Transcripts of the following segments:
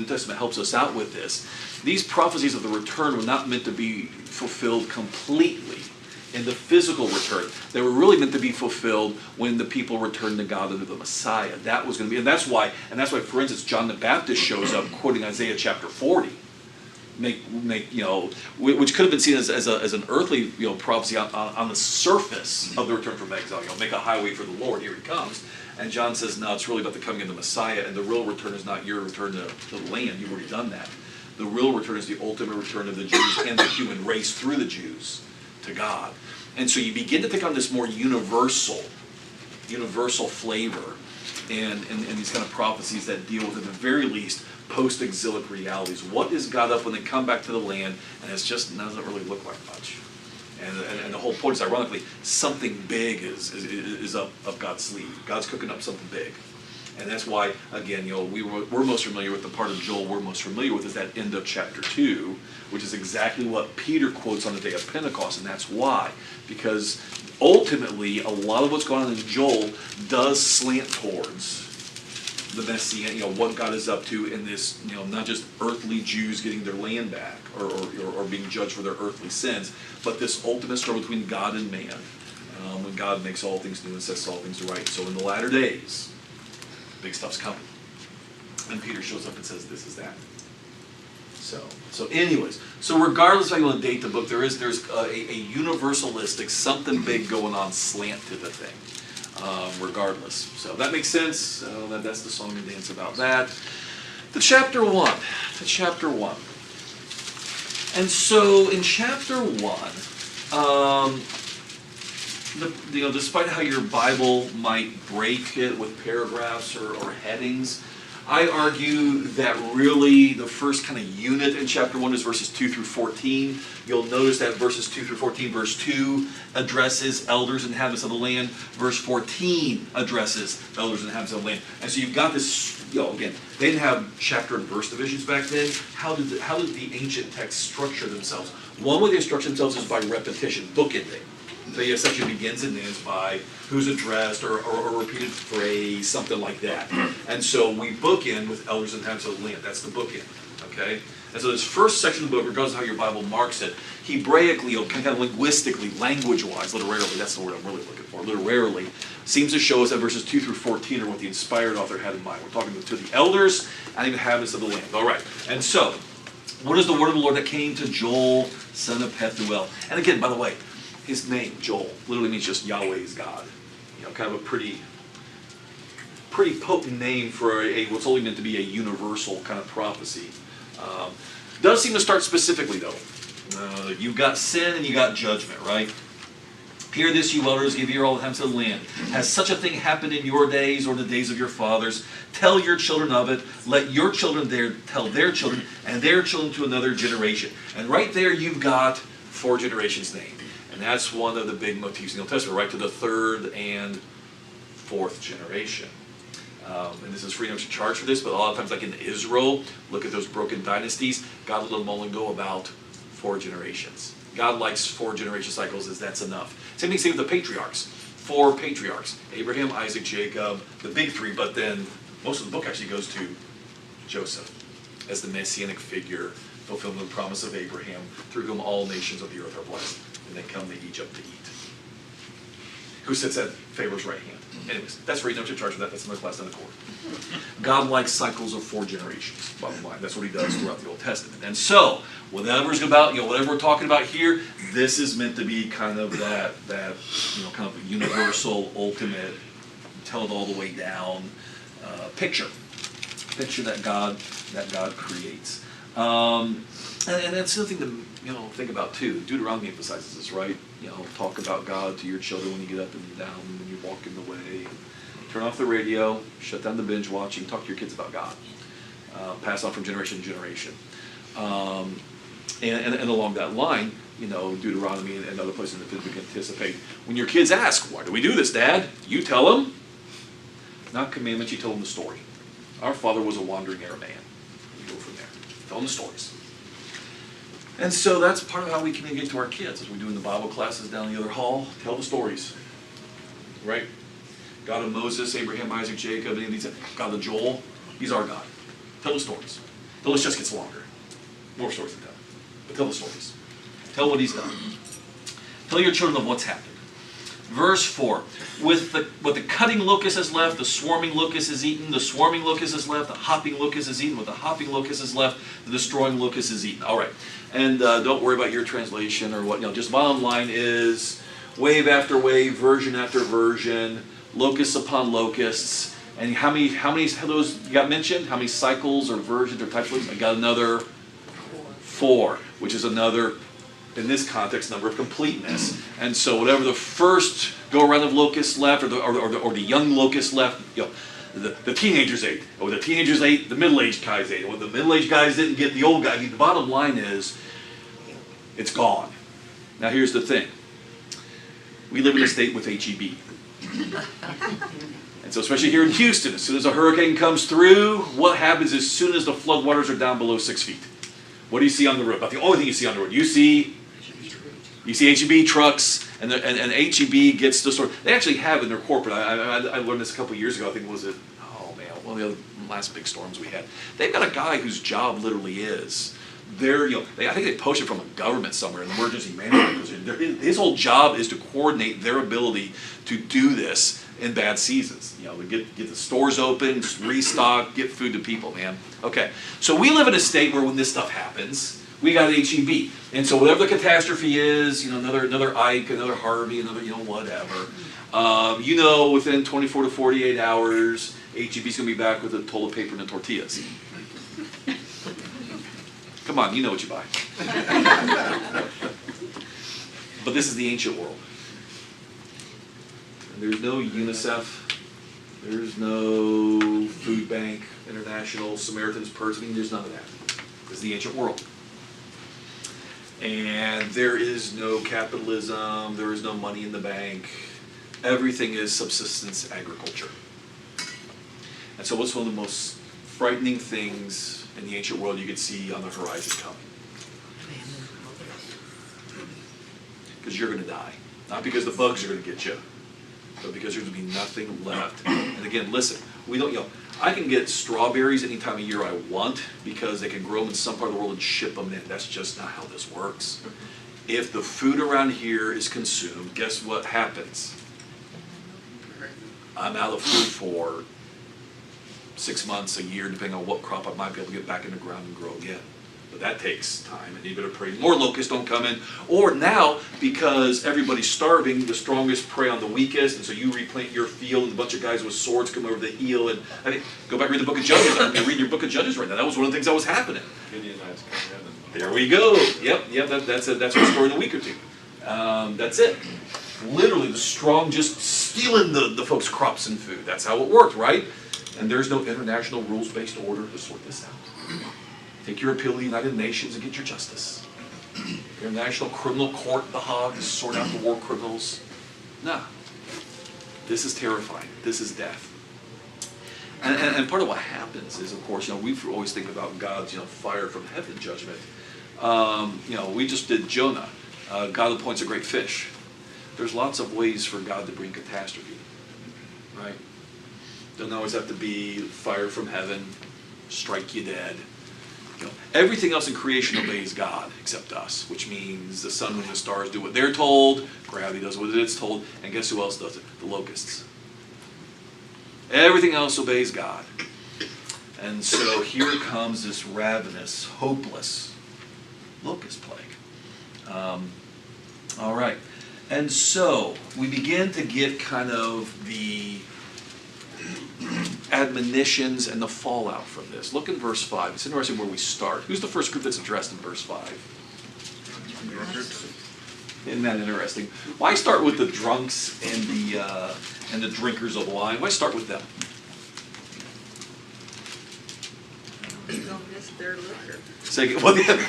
New Testament helps us out with this. These prophecies of the return were not meant to be fulfilled completely in the physical return. They were really meant to be fulfilled when the people returned to God under the Messiah. That was going to be, and that's why, for instance, John the Baptist shows up quoting Isaiah chapter 40. Which could have been seen as an earthly prophecy on the surface of the return from exile. Make a highway for the Lord, here he comes. And John says, no, it's really about the coming of the Messiah, and the real return is not your return to the land. You've already done that. The real return is the ultimate return of the Jews and the human race through the Jews to God. And so you begin to take on this more universal flavor and these kind of prophecies that deal with, at the very least, post-exilic realities. What is God up when they come back to the land, and it just doesn't really look like much. And the whole point is, ironically, something big is up God's sleeve. God's cooking up something big. And that's why, again, we're most familiar with the part of Joel we're most familiar with is that end of chapter 2, which is exactly what Peter quotes on the day of Pentecost. And that's why. Because ultimately, a lot of what's going on in Joel does slant towards the Messianic, what God is up to in this, not just earthly Jews getting their land back or being judged for their earthly sins, but this ultimate struggle between God and man, when God makes all things new and sets all things right. So in the latter days, big stuff's coming. And Peter shows up and says, this is that. So anyways, regardless of how you want to date the book, there's a universalistic, something big going on slant to the thing, regardless. So that makes sense. That's the song and dance about that. To chapter 1. And so in chapter 1, despite how your Bible might break it with paragraphs or headings, I argue that really the first kind of unit in chapter 1 is verses 2 through 14. You'll notice that verses 2 through 14, verse 2 addresses elders and inhabitants of the land. Verse 14 addresses elders and inhabitants of the land. And so you've got this, again, they didn't have chapter and verse divisions back then. How did the ancient texts structure themselves? One way they structure themselves is by repetition, bookending. So he essentially begins and ends by who's addressed or a repeated phrase, something like that. And so we bookend with elders and inhabitants of the land. That's the bookend, okay? And so this first section of the book, regardless of how your Bible marks it, Hebraically, kind of linguistically, language-wise, literarily, that's the word I'm really looking for, literarily, seems to show us that verses 2 through 14 are what the inspired author had in mind. We're talking to the elders and the inhabitants of the land. All right, and so, what is the word of the Lord that came to Joel, son of Pethuel? And again, by the way, his name, Joel, literally means just Yahweh's God. Kind of a pretty potent name for what's only meant to be a universal kind of prophecy. Does seem to start specifically, though. You've got sin and you got judgment, right? Hear this, you elders, give ear all the inhabitants of the land. Has such a thing happened in your days or the days of your fathers? Tell your children of it. Let your children tell their children and their children to another generation. And right there you've got 4 generations named. And that's one of the big motifs in the Old Testament, right to the 3rd and 4th generation. And this is free, no charge for this, but a lot of times, like in Israel, look at those broken dynasties, God let them only go about 4 generations. God likes 4 generation cycles, as that's enough. Same thing with the patriarchs. 4 patriarchs. Abraham, Isaac, Jacob, the big 3, but then most of the book actually goes to Joseph as the messianic figure, fulfilling the promise of Abraham, through whom all nations of the earth are blessed. And they come to Egypt to eat. Who sits at Pharaoh's right hand? Anyways, that's free, no charge for that. That's another class in the court. God likes cycles of 4 generations, bottom line. That's what he does throughout the Old Testament. And so, whatever's about, whatever we're talking about here, this is meant to be kind of that kind of universal, ultimate, tell it all the way down picture that God creates. And that's the thing to think about too. Deuteronomy emphasizes this, right? Talk about God to your children when you get up and down, when you walk in the way. Turn off the radio, shut down the binge watching, talk to your kids about God. Pass on from generation to generation. And along that line, Deuteronomy and other places in the Pentateuch anticipate. When your kids ask, why do we do this, Dad? You tell them. Not commandments, you tell them the story. Our father was a wandering Aramean. You go from there. Tell them the stories. And so that's part of how we communicate to our kids, as we do in the Bible classes down the other hall. Tell the stories, right? God of Moses, Abraham, Isaac, Jacob, God of Joel, he's our God. Tell the stories. The list just gets longer. More stories to tell. But tell the stories. Tell what he's done. Tell your children of what's happened. Verse 4. With the cutting locust is left, the swarming locust is eaten. The swarming locust is left, the hopping locust is eaten. With the hopping locust is left, the destroying locust is eaten. All right. And don't worry about your translation or what. Just bottom line is wave after wave, version after version, locusts upon locusts. And how many of those you got mentioned? How many cycles or versions or types of locusts? I got another 4, which is another, in this context, number of completeness. And so whatever the first go around of locusts left, or the young locusts left, the teenagers ate. Or the teenagers ate, the middle-aged guys ate. Or the middle-aged guys didn't get the old guy. I mean, the bottom line is, it's gone. Now here's the thing. We live in a state with HEB. And so especially here in Houston, as soon as a hurricane comes through, what happens as soon as the floodwaters are down below 6 feet? What do you see on the road? About the only thing you see on the road. You see HEB trucks, and HEB gets the sort. They actually have in their corporate. I learned this a couple of years ago. I think one of the other last big storms we had. They've got a guy whose job literally is. I think they poached it from a government somewhere, an emergency management. His whole job is to coordinate their ability to do this in bad seasons. To get the stores open, restock, get food to people, man. Okay, so we live in a state where when this stuff happens, we got HEB. And so whatever the catastrophe is, another Ike, another Harvey, another, whatever. Within 24 to 48 hours, HEB's going to be back with the toilet paper and the tortillas. Come on, you know what you buy. But this is the ancient world. And there's no UNICEF. There's no Food Bank, International, Samaritan's Purse. There's none of that. This is the ancient world. And there is no capitalism. There is no money in the bank. Everything is subsistence agriculture. And so what's one of the most frightening things in the ancient world you could see on the horizon coming? Because you're going to die. Not because the bugs are going to get you, but because there's going to be nothing left. And again, listen, I can get strawberries any time of year I want because they can grow them in some part of the world and ship them in. That's just not how this works. If the food around here is consumed, guess what happens? I'm out of food for 6 months, a year, depending on what crop I might be able to get back in the ground and grow again. But that takes time, and you better pray more locusts don't come in. Or now, because everybody's starving, the strongest prey on the weakest, and so you replant your field, and a bunch of guys with swords come over the heel, and go back and read the book of Judges. I'm reading your book of Judges right now. That was one of the things that was happening. Midianites come in. And there we go. Yep. That's our story in a week or two. That's it. Literally, the strong just stealing the folks' crops and food. That's how it worked, right? And there's no international rules-based order to sort this out. Take your appeal to the United Nations and get your justice. International Criminal Court, The Hague, to sort out the war criminals. No. This is terrifying. This is death. And part of what happens is, of course, we always think about God's, fire from heaven judgment. We just did Jonah. God appoints a great fish. There's lots of ways for God to bring catastrophe, right? Doesn't always have to be fire from heaven, strike you dead. Everything else in creation obeys God except us, which means the sun and the stars do what they're told, gravity does what it's told, and guess who else does it? The locusts. Everything else obeys God. And so here comes this ravenous, hopeless locust plague. All right. And so we begin to get kind of the admonitions and the fallout from this. Look in verse 5. It's interesting where we start. Who's the first group that's addressed in verse 5? Isn't that interesting? Why start with the drunks and the drinkers of wine? Why start with them? Don't miss their liquor.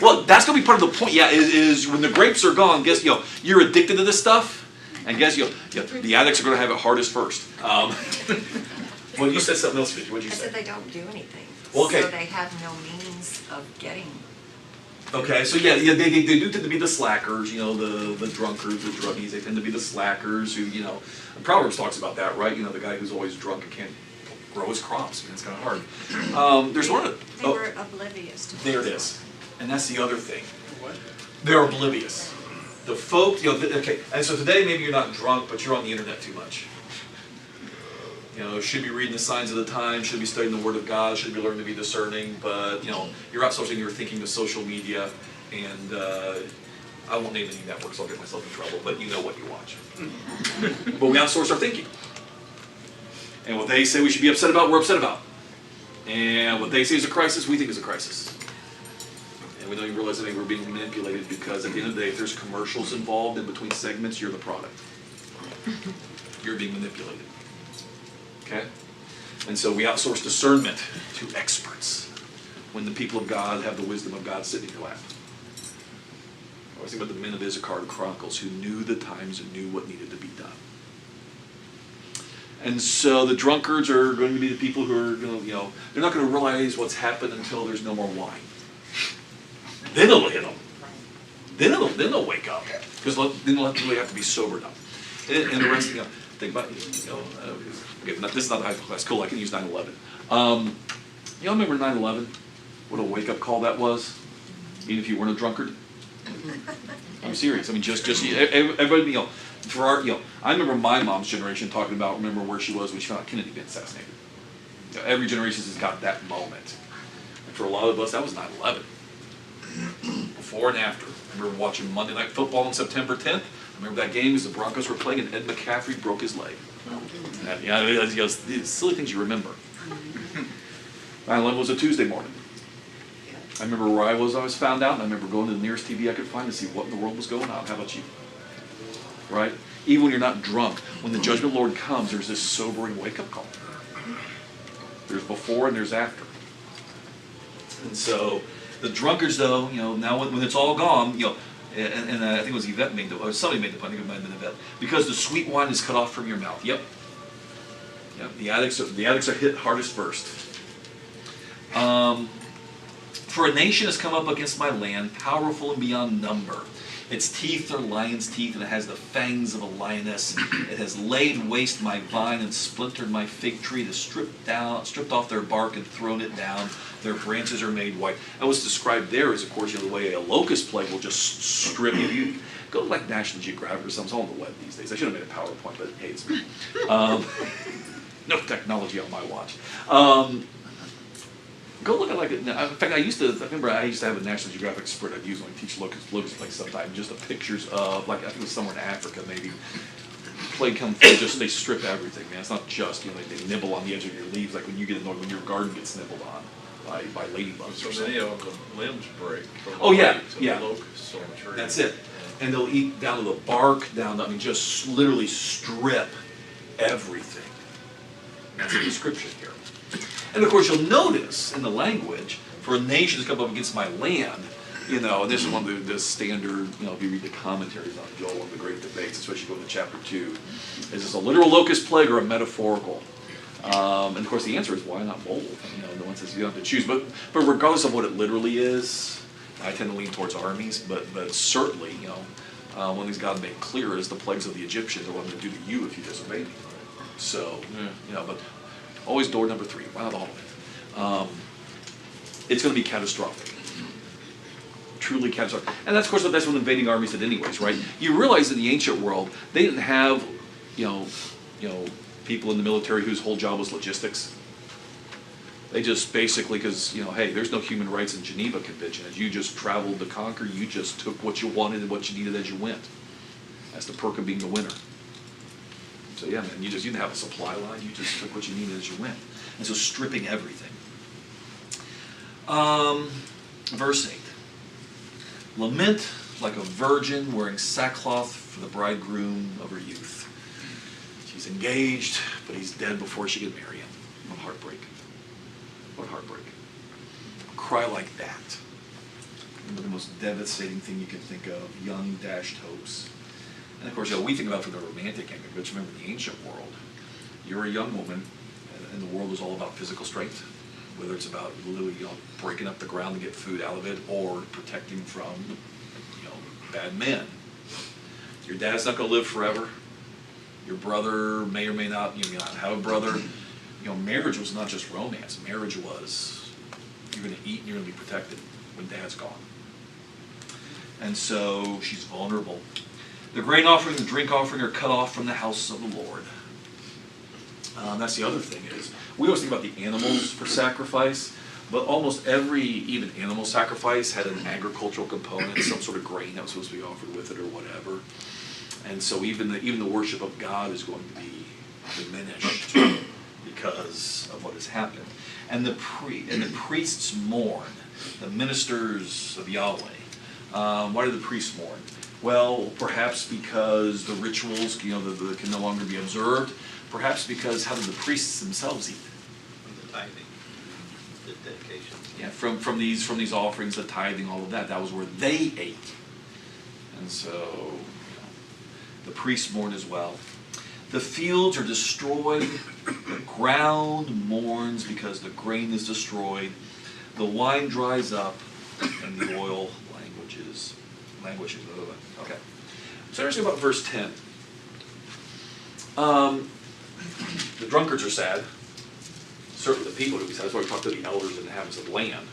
Well, that's going to be part of the point. Yeah, is when the grapes are gone, guess you're addicted to this stuff, and guess the addicts are going to have it hardest first. Well, you said something else, Vicky. What did you say? I said they don't do anything. Well, okay. So they have no means of getting. Okay, so they do tend to be the slackers, the drunkards, the druggies. They tend to be the slackers who, Proverbs talks about that, right? The guy who's always drunk and can't grow his crops. It's kind of hard. There's one of They were oblivious to there it is. And that's the other thing. They're oblivious. The folk, okay, and so today maybe you're not drunk, but you're on the internet too much. Should be reading the signs of the times, should be studying the Word of God, should be learning to be discerning, but, you're outsourcing your thinking to social media, and I won't name any networks, I'll get myself in trouble, but you know what you watch. But we outsource our thinking. And what they say we should be upset about, we're upset about. And what they say is a crisis, we think is a crisis. And we don't even realize that we're being manipulated because at the end of the day, if there's commercials involved in between segments, you're the product. You're being manipulated. Okay? And so we outsource discernment to experts when the people of God have the wisdom of God sitting in your lap. I always think about the men of Issachar and Chronicles who knew the times and knew what needed to be done. And so the drunkards are going to be the people who are going to, they're not going to realize what's happened until there's no more wine. Then it'll hit them. Then they'll wake up. Because then they'll really have to be sobered up. And the rest, think about, okay, this is not the high class. Cool, I can use 9/11. Y'all remember 9/11? What a wake-up call that was? Even if you weren't a drunkard? I'm serious. I mean, just everybody, for our, I remember my mom's generation talking about, remember where she was when she found out Kennedy had been assassinated. Every generation has got that moment. And for a lot of us, that was 9/11. Before and after. I remember watching Monday Night Football on September 10th. I remember that game as the Broncos were playing and Ed McCaffrey broke his leg. These silly things you remember. 9/11 was a Tuesday morning. I remember where I was found out, and I remember going to the nearest TV I could find to see what in the world was going on. How about you? Right? Even when you're not drunk, when the judgment Lord comes, there's this sobering wake-up call. There's before and there's after. And so the drunkards, though, now when it's all gone, and I think it was Yvette made the, or somebody made the point, I think it might have been Yvette, because the sweet wine is cut off from your mouth. Yep. The addicts are hit hardest first. For a nation has come up against my land, powerful and beyond number. Its teeth are lion's teeth, and it has the fangs of a lioness. It has laid waste my vine and splintered my fig tree. It has stripped off their bark and thrown it down. Their branches are made white. And what's described there is, of course, the way a locust plague will just strip you. Go to like National Geographic or something. It's all on the web these days. I should have made a PowerPoint, but hey, it's me. No technology on my watch. Go look at in fact, I remember I used to have a National Geographic spread I'd use when I teach locust plague sometimes, just the pictures of, I think it was somewhere in Africa maybe, plague come through, they strip everything, man. It's not just, they nibble on the edge of your leaves, like when you get annoyed when your garden gets nibbled on by ladybugs So or something. many of the limbs break. From Oh, yeah, the yeah. locusts on the tree. That's it. And they'll eat down to the bark, just literally strip everything. That's the description here. And of course, you'll notice in the language, for a nation to come up against my land, and this is one of the standard, if you read the commentaries on Joel, one of the great debates, especially going to chapter 2, is this a literal locust plague or a metaphorical? And of course, the answer is why not both? The one says you don't have to choose. But regardless of what it literally is, I tend to lean towards armies, but certainly, one of these God made clear is the plagues of the Egyptians are what I'm going to do to you if you disobey me. So, but always door number 3. Why not all of it? It's going to be catastrophic. Truly catastrophic. And that's, of course, that's what invading armies did anyways, right? You realize in the ancient world, they didn't have, people in the military whose whole job was logistics. They just basically, because, hey, there's no human rights in Geneva Convention. As you just traveled to conquer, you just took what you wanted and what you needed as you went. That's the perk of being the winner. So yeah, man, you didn't have a supply line, you just took what you needed as you went. And so stripping everything. Verse 8. Lament like a virgin wearing sackcloth for the bridegroom of her youth. She's engaged, but he's dead before she can marry him. What heartbreak. What heartbreak. A cry like that. One of the most devastating thing you can think of. Young, dashed hopes. And of course, we think about it from the romantic angle, but remember the ancient world. You're a young woman, and the world is all about physical strength. Whether it's about literally, breaking up the ground to get food out of it, or protecting from, bad men. Your dad's not going to live forever. Your brother may or may not, have a brother. Marriage was not just romance. Marriage was, you're going to eat and you're going to be protected when dad's gone. And so she's vulnerable. The grain offering and the drink offering are cut off from the house of the Lord. That's the other thing is, we always think about the animals for sacrifice, but almost every even animal sacrifice had an agricultural component, some sort of grain that was supposed to be offered with it or whatever. And so even the worship of God is going to be diminished because of what has happened. And the priests mourn, the ministers of Yahweh. Why do the priests mourn? Well, perhaps because the rituals, can no longer be observed. Perhaps because how do the priests themselves eat? From the tithing, the dedication. Yeah, from these offerings, the tithing, all of that. That was where they ate. And so, the priests mourn as well. The fields are destroyed. The ground mourns because the grain is destroyed. The wine dries up, and the oil languishes. Okay. So interesting about verse 10. The drunkards are sad. Certainly the people are going to be sad. That's why we talk to the elders and the inhabitants of the land.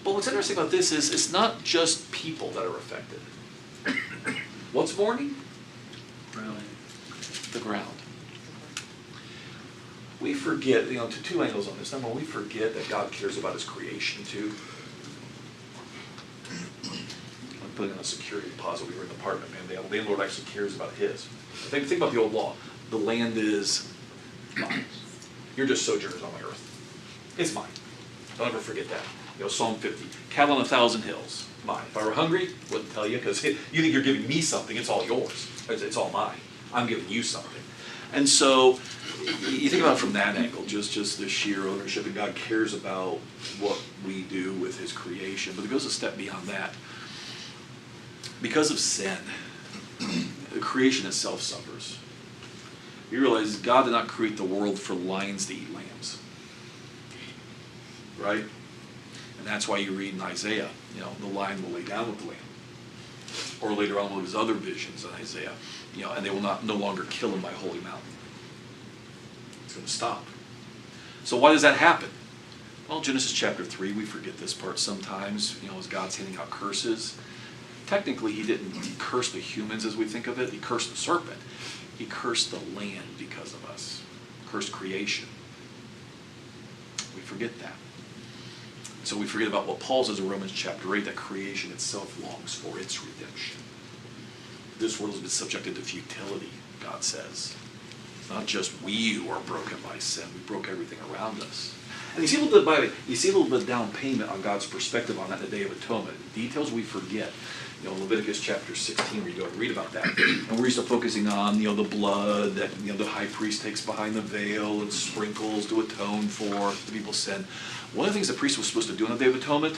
But what's interesting about this is it's not just people that are affected. What's mourning? The ground. We forget, two angles on this. Number one, we forget that God cares about his creation too. I'm putting on a security deposit. We were in an apartment, man. The landlord actually cares about his. Think about the old law. The land is mine. You're just sojourners on my earth. It's mine. Don't ever forget that. Psalm 50. Cattle on 1,000 hills. Mine. If I were hungry, wouldn't tell you because you think you're giving me something. It's all yours. It's all mine. I'm giving you something. And so you think about it from that angle, just the sheer ownership, and God cares about what we do with his creation. But it goes a step beyond that. Because of sin, the creation itself suffers. You realize God did not create the world for lions to eat lambs. Right? And that's why you read in Isaiah, the lion will lay down with the lamb. Or later on, one of his other visions in Isaiah, and they will no longer kill in my holy mountain. It's going to stop. So why does that happen? Well, Genesis chapter 3, we forget this part sometimes, as God's handing out curses. Technically, he didn't curse the humans as we think of it. He cursed the serpent. He cursed the land because of us. Cursed creation. We forget that. So we forget about what Paul says in Romans chapter 8, that creation itself longs for its redemption. This world has been subjected to futility, God says. It's not just we who are broken by sin. We broke everything around us. And you see a little bit of down payment on God's perspective on that in the Day of Atonement. Details we forget. Leviticus chapter 16, where you go and read about that. And we're used to focusing on, the blood that, the high priest takes behind the veil and sprinkles to atone for the people's sin. One of the things the priest was supposed to do on the Day of Atonement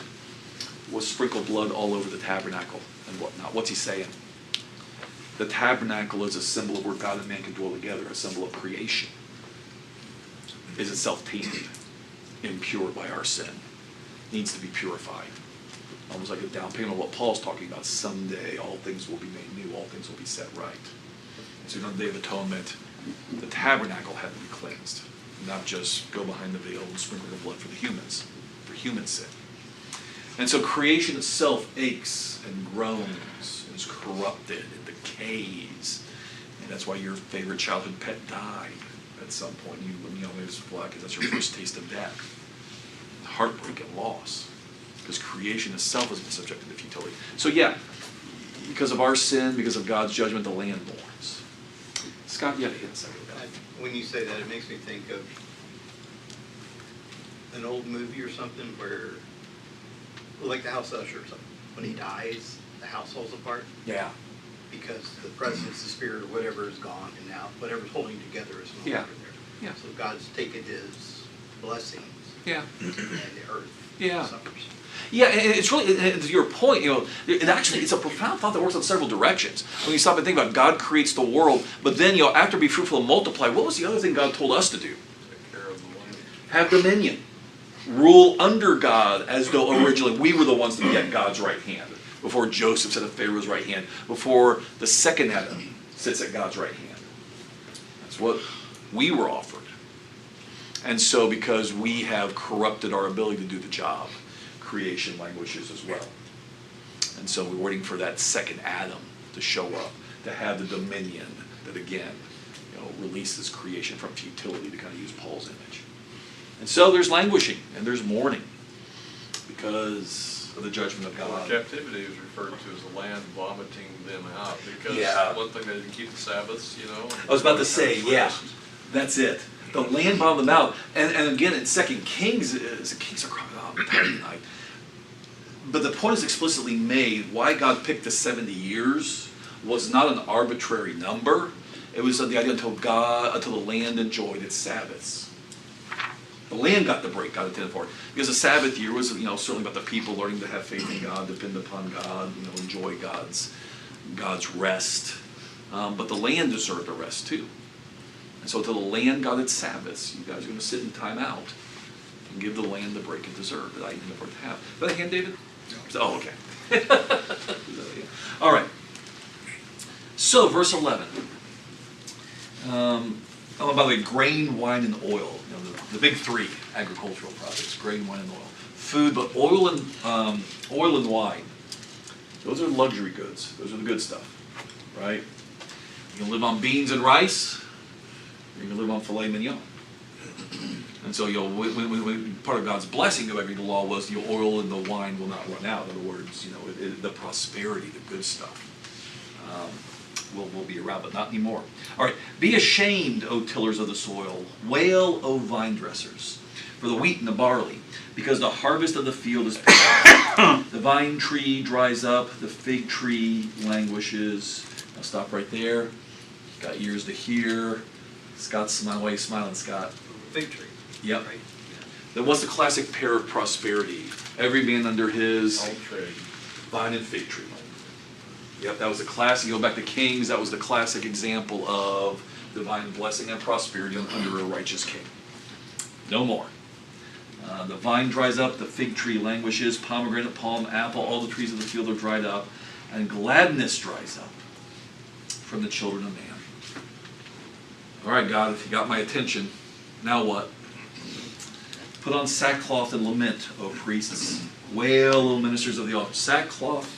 was sprinkle blood all over the tabernacle and whatnot. What's he saying? The tabernacle is a symbol of where God and man can dwell together, a symbol of creation. Is itself tainted, impure by our sin. Needs to be purified. Almost like a down payment on what Paul's talking about. Someday all things will be made new, all things will be set right. And so on the Day of Atonement, the tabernacle had to be cleansed. Not just go behind the veil and sprinkle the blood for the humans, for human sin. And so creation itself aches and groans, and is corrupted, and decays. And that's why your favorite childhood pet died at some point. It's black because that's your first taste of death. Heartbreak and loss. Because creation itself has been subjected to futility. So because of our sin, because of God's judgment, the land mourns. Scott, you have to hit a second about it. When you say that, it makes me think of an old movie or something where, like the House Usher or something. When he dies, the house falls apart. Yeah. Because the presence, the spirit, or whatever is gone, and now whatever's holding together is no longer there. Yeah. So God's taken his blessings. Yeah. And the earth suffers. Yeah, and it's really, to your point, it's a profound thought that works on several directions. When you stop and think about it, God creates the world, but then, after be fruitful and multiply, what was the other thing God told us to do? Take care of the land. Have dominion. Rule under God as though originally we were the ones to be at God's right hand. Before Joseph sat at Pharaoh's right hand. Before the second Adam sits at God's right hand. That's what we were offered. And so because we have corrupted our ability to do the job, creation languishes as well. And so we're waiting for that second Adam to show up, to have the dominion that again, releases creation from futility, to kind of use Paul's image. And so there's languishing and there's mourning because of the judgment of Well, God. captivity is referred to as the land vomiting them out, because Yeah. one thing, they didn't keep the Sabbaths, I was about to say, yeah, that's it. The land bombed them out. And again, in 2 Kings, Kings are crying out tonight. But the point is explicitly made, why God picked the 70 years was not an arbitrary number. It was the idea until the land enjoyed its Sabbaths. The land got the break God intended for it. Because the Sabbath year was, certainly about the people learning to have faith in God, depend upon God, enjoy God's rest. But the land deserved a rest too. And so until the land got its Sabbaths, you guys are going to sit in time out and give the land the break it deserved that I intended for it to have. Is that a hand, David? No. Oh, okay. All right. So, verse 11. By the way, grain, wine, and oil. The big three agricultural products: grain, wine, and oil. Food, but oil and wine. Those are luxury goods. Those are the good stuff, right? You can live on beans and rice. Or you can live on filet mignon. And so, when part of God's blessing of every law was the oil and the wine will not run out. In other words, the prosperity, the good stuff. Will be around, but not anymore. All right, be ashamed, O tillers of the soil. Wail, O vine dressers, for the wheat and the barley, because the harvest of the field is past. The vine tree dries up, the fig tree languishes. I'll stop right there. Got ears to hear. Scott's smiling. Why are you smiling, Scott? Fig tree. Yep. Right? Then what's the classic pair of prosperity? Every man under his All trade. vine and fig tree. Yep, that was the classic. You go back to Kings, that was the classic example of divine blessing and prosperity under a righteous king. No more. The vine dries up, the fig tree languishes, pomegranate, palm, apple, all the trees of the field are dried up, and gladness dries up from the children of man. All right, God, if you got my attention, now what? Put on sackcloth and lament, O priests. Wail, O ministers of the altar. Sackcloth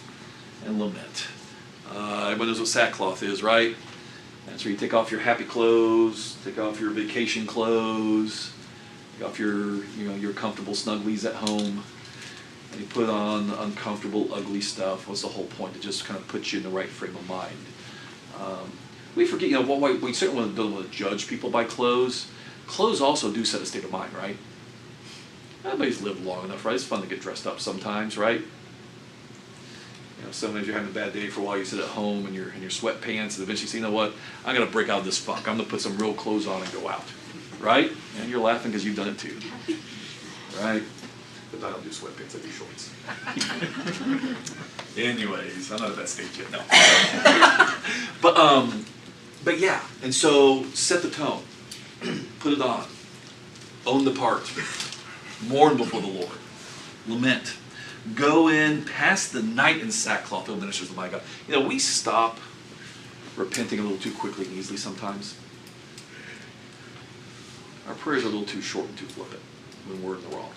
and lament. Everybody knows what sackcloth is, right? That's where you take off your happy clothes, take off your vacation clothes, take off your comfortable snugglies at home, and you put on the uncomfortable, ugly stuff. What's the whole point? To just kind of put you in the right frame of mind. We forget, we certainly don't want to judge people by clothes. Clothes also do set a state of mind, right? Everybody's lived long enough, right? It's fun to get dressed up sometimes, right? Sometimes you're having a bad day for a while, you sit at home in your sweatpants, and eventually you say, you know what, I'm going to break out of this funk. I'm going to put some real clothes on and go out. Right? And you're laughing because you've done it too. Right? But I don't do sweatpants, I do shorts. Anyways, I'm not at that stage yet, no. But yeah, and so set the tone. Put it on. Own the part. Mourn before the Lord. Lament. Go in, pass the night in sackcloth, O ministers of my God. We stop repenting a little too quickly and easily sometimes. Our prayers are a little too short and too flippant when we're in the wrong.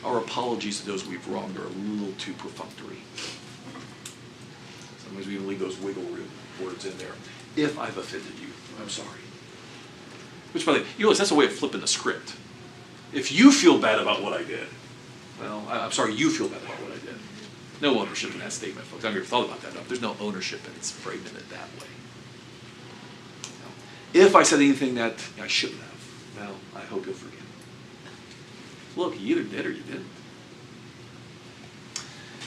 Our apologies to those we've wronged are a little too perfunctory. Sometimes we even leave those wiggle room words in there. If I've offended you, I'm sorry. Which, by the way, you realize that's a way of flipping the script. If you feel bad about what I did, well, I'm sorry you feel bad about what I did. No ownership in that statement, folks. I've never thought about that enough. There's no ownership in it's framing it that way. If I said anything that I shouldn't have, well, I hope you'll forgive me. Look, you either did or you didn't.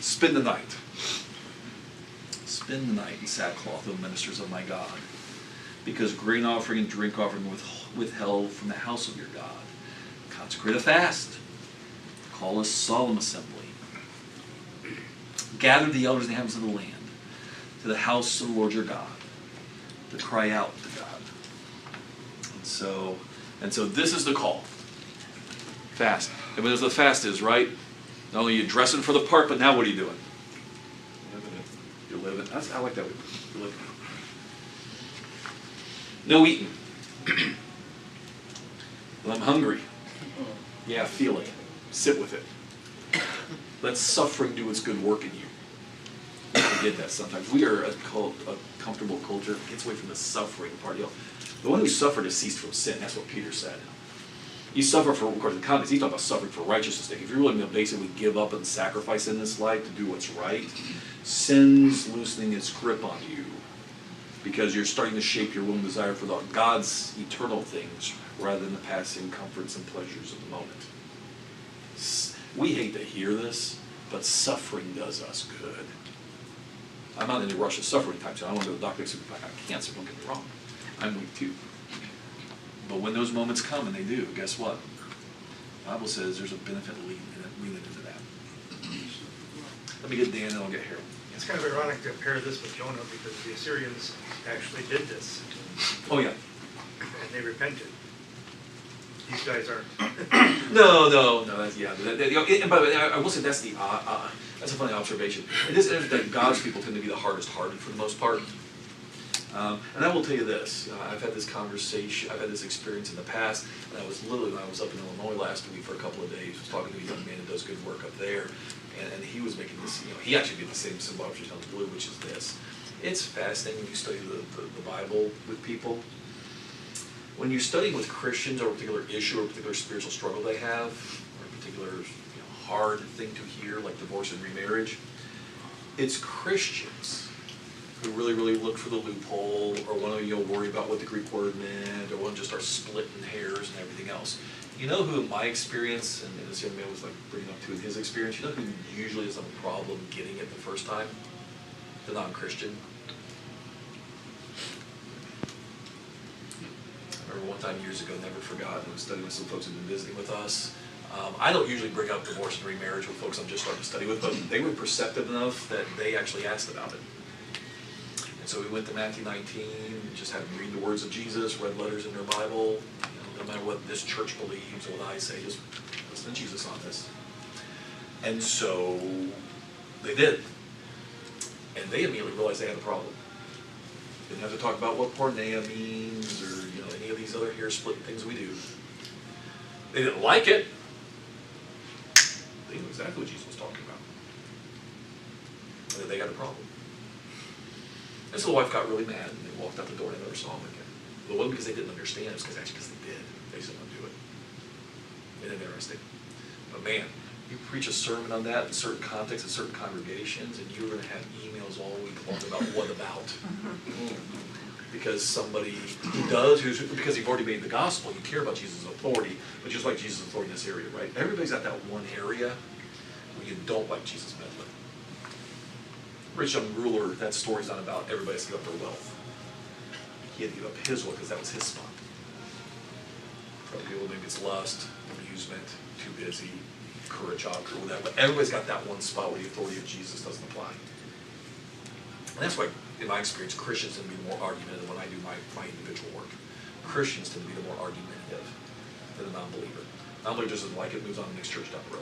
Spend the night. Spend the night in sackcloth, O ministers of my God, because grain offering and drink offering withheld from the house of your God. Consecrate a fast. Call a solemn assembly. Gather the elders and inhabitants of the land to the house of the Lord your God to cry out to God. And so this is the call. Fast. Everybody knows what the fast is, right? Not only are you dressing for the part, but now what are you doing? You're living. I like that way. You're living. No eating. When I'm hungry, yeah, feel it. Sit with it. Let suffering do its good work in you. We forget that sometimes. We are a comfortable culture. It gets away from the suffering part. You know, the one who suffered has ceased from sin. That's what Peter said. You suffer for, according to the context, he's talking about suffering for righteousness' sake. If you're willing to basically give up and sacrifice in this life to do what's right, sin's loosening its grip on you because you're starting to shape your will and desire for God's eternal things rather than the passing comforts and pleasures of the moment. We hate to hear this, but suffering does us good. I'm not in a rush of suffering time, so I don't want to go to the doctor and say, I got cancer, don't get me wrong. I'm weak too. But when those moments come, and they do, guess what? The Bible says there's a benefit leading into that. Let me get Dan and I'll get Harold. It's kind of ironic to pair this with Jonah because the Assyrians actually did this Oh, yeah. and they repented. These guys aren't. No, that's, yeah. And by the way, I will say that's that's a funny observation. It is interesting that God's people tend to be the hardest hearted for the most part. And I will tell you this, I've had this conversation, I've had this experience in the past, and I was literally, when I was up in Illinois last week for a couple of days, was talking to a young man who does good work up there, and he was making this, he actually did the same symbol on the blue, which is this. It's fascinating when you study the Bible with people. When you're studying with Christians or a particular issue or a particular spiritual struggle they have, or a particular hard thing to hear, like divorce and remarriage, it's Christians who really look for the loophole, or want to worry about what the Greek word meant, or want to just start splitting hairs and everything else. You know who, in my experience, and this young man was like bringing up to in his experience, you know who usually has a problem getting it the first time? The non-Christian. I remember one time years ago, never forgot, I was studying with some folks who'd been visiting with us. I don't usually bring up divorce and remarriage with folks I'm just starting to study with, but they were perceptive enough that they actually asked about it. So we went to Matthew 19, just had them read the words of Jesus, read letters in their Bible. No matter what this church believes or what I say, just listen to Jesus on this. And so they did. And they immediately realized they had a problem. Didn't have to talk about what porneia means or any of these other hair splitting things we do. They didn't like it. They knew exactly what Jesus was talking about. And then they had a problem. And so the wife got really mad, and they walked out the door, and I never saw them again. But it wasn't because they didn't understand, it was because they did. They just didn't want to do it. Isn't it interesting? But man, you preach a sermon on that in certain contexts, in certain congregations, and you're going to have emails all week long about what about. Because somebody who does, because you've already made the gospel, you care about Jesus' authority, but just like Jesus' authority in this area, right? Everybody's got that one area where you don't like Jesus meddling. Rich young ruler, that story's not about everybody has to give up their wealth. He had to give up his wealth because that was his spot. For other people, maybe it's lust, amusement, too busy, courage, or whatever. But everybody's got that one spot where the authority of Jesus doesn't apply. And that's why, in my experience, Christians tend to be more argumentative when I do my individual work. Christians tend to be the more argumentative than a non-believer. Non-believer just doesn't like it, moves on to the next church down the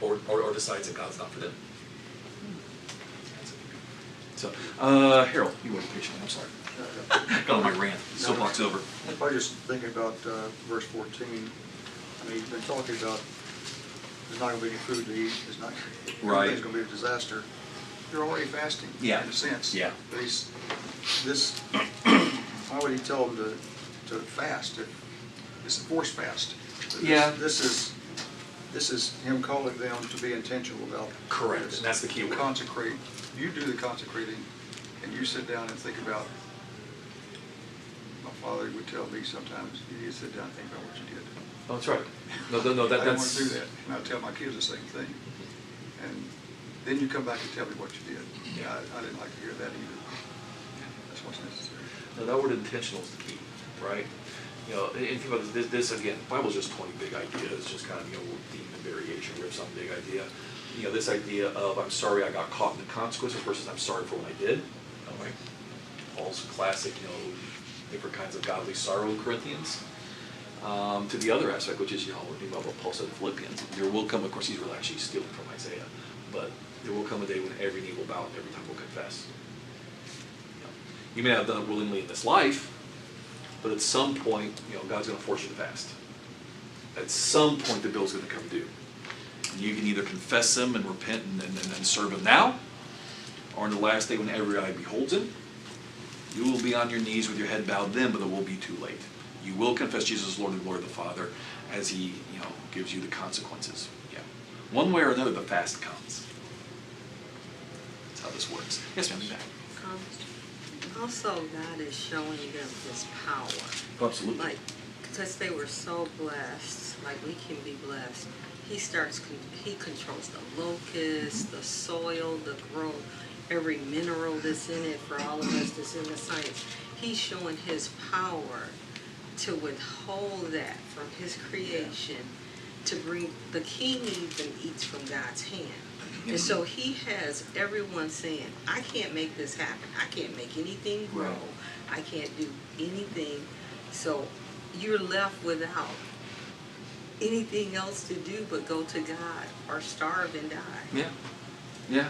road. Or decides that God's not for them. So, Harold, you weren't patient. I'm sorry. Got on my rant. Soapbox over. If I just thinking about verse 14, I mean, you've been talking about there's not going to be any food to eat. There's not. Right. Everything's going to be a disaster. You're already fasting. Yeah. In a sense. Yeah. But why would he tell them to fast? It's a forced fast. Yeah. This is him calling them to be intentional about. Correct. this. And that's the key word. Consecrate. You do the consecrating, and you sit down and think about. My father would tell me sometimes, you need to sit down and think about what you did. Oh, that's right. No, I don't want that's. to do that, and I tell my kids the same thing. And then you come back and tell me what you did. Yeah, I didn't like to hear that either. That's what's necessary. No, that word intentional is the key, right? And think about this again, the Bible's just 20 big ideas, just kind of, theme and variation of some big idea. This idea of I'm sorry I got caught in the consequences versus I'm sorry for what I did. All right. Paul's classic, different kinds of godly sorrow in Corinthians. To the other aspect, which is, we're thinking about what Paul said in Philippians. There will come, of course, he's really actually stealing from Isaiah, but there will come a day when every knee will bow and every tongue will confess. You may have done it willingly in this life, But at some point, God's going to force you to fast. At some point, the bill's going to come due. And you can either confess Him and repent and serve Him now, or in the last day when every eye beholds Him, you will be on your knees with your head bowed then, but it will be too late. You will confess Jesus as Lord and Lord of the Father as He, gives you the consequences. Yeah. One way or another, the fast comes. That's how this works. Yes, ma'am, back. Also, God is showing them His power. Oh, absolutely. Like, because they were so blessed, like we can be blessed. He controls the locusts, the soil, the growth, every mineral that's in it for all of us that's in the science. He's showing His power to withhold that from His creation to bring, the king even eats from God's hand. And so He has everyone saying, I can't make this happen. I can't make anything grow. Right. I can't do anything. So you're left without anything else to do but go to God or starve and die. Yeah. Yeah.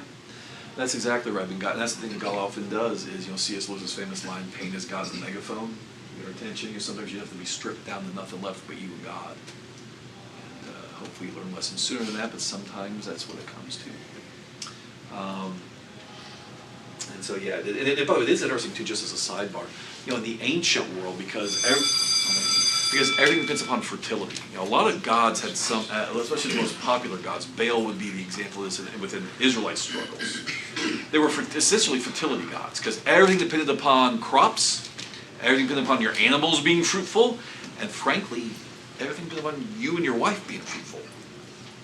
That's exactly right. And that's the thing that God often does is, C.S. Lewis's famous line, pain is God's megaphone. Your attention, sometimes you have to be stripped down to nothing left but you and God. And hopefully you learn lessons sooner than that, but sometimes that's what it comes to. And so, yeah, by the way, it is interesting, too, just as a sidebar. In the ancient world, because everything depends upon fertility. A lot of gods had some, especially the most popular gods. Baal would be the example of this within Israelite struggles. They were essentially fertility gods, because everything depended upon crops, everything depended upon your animals being fruitful, and frankly, everything depended upon you and your wife being fruitful.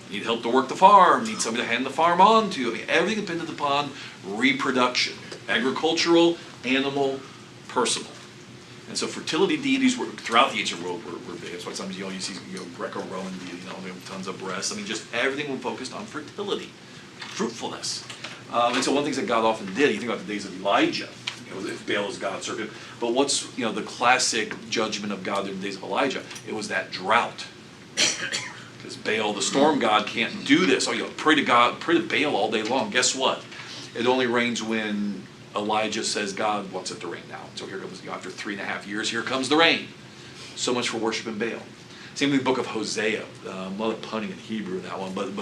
You need help to work the farm, you need somebody to hand the farm on to. Everything depended upon reproduction, agricultural, animal, personal. And so fertility deities were throughout the ancient world were big. That's why sometimes you see Greco-Roman deities, they have tons of breasts. Just everything was focused on fertility, fruitfulness. And so one of the things that God often did, you think about the days of Elijah, if Baal is God, serve him. But what's the classic judgment of God in the days of Elijah? It was that drought. Because Baal, the storm god, can't do this. Pray to God, pray to Baal all day long. Guess what? It only rains when Elijah says God wants it to rain now. So here comes, after 3.5 years, here comes the rain. So much for worshiping Baal. Same with the book of Hosea. A lot of punning in Hebrew in that one, but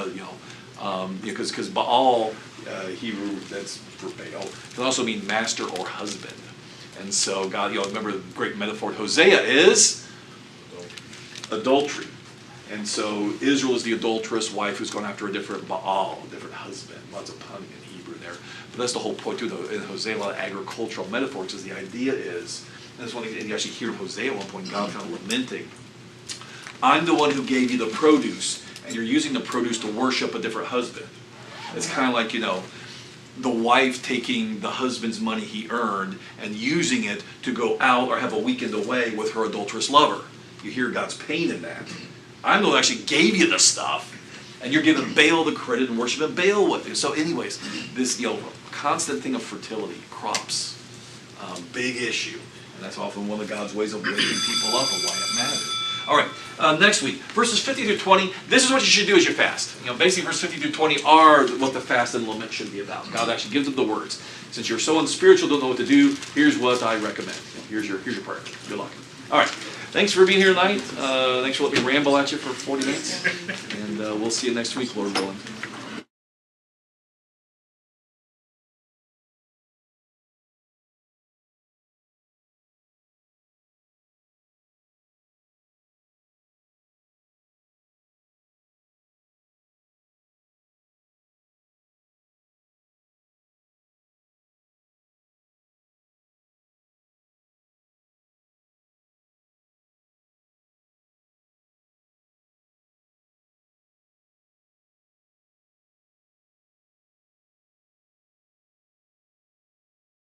because Baal, Hebrew, that's for Baal, can also mean master or husband. And so God, remember the great metaphor Hosea is adultery. And so Israel is the adulterous wife who's gone after a different Baal, a different husband. Lots of punning in Hebrew there. But that's the whole point too, though. In Hosea, a lot of agricultural metaphors, because the idea is, and that's one thing, and you actually hear Hosea at one point, God kind of lamenting, I'm the one who gave you the produce, and you're using the produce to worship a different husband. It's kind of like, the wife taking the husband's money he earned and using it to go out or have a weekend away with her adulterous lover. You hear God's pain in that. I'm the one who actually gave you the stuff, and you're giving Baal the credit and worshiping Baal with it. So anyways, this constant thing of fertility, crops, big issue. And that's often one of God's ways of waking people up and why it matters. All right, next week, verses 50 through 20, this is what you should do as you fast. Basically, verses 50 through 20 are what the fast and lament should be about. God actually gives them the words. Since you're so unspiritual, don't know what to do, here's what I recommend. Here's your prayer. Good luck. All right, thanks for being here tonight. Thanks for letting me ramble at you for 40 minutes. And we'll see you next week, Lord willing.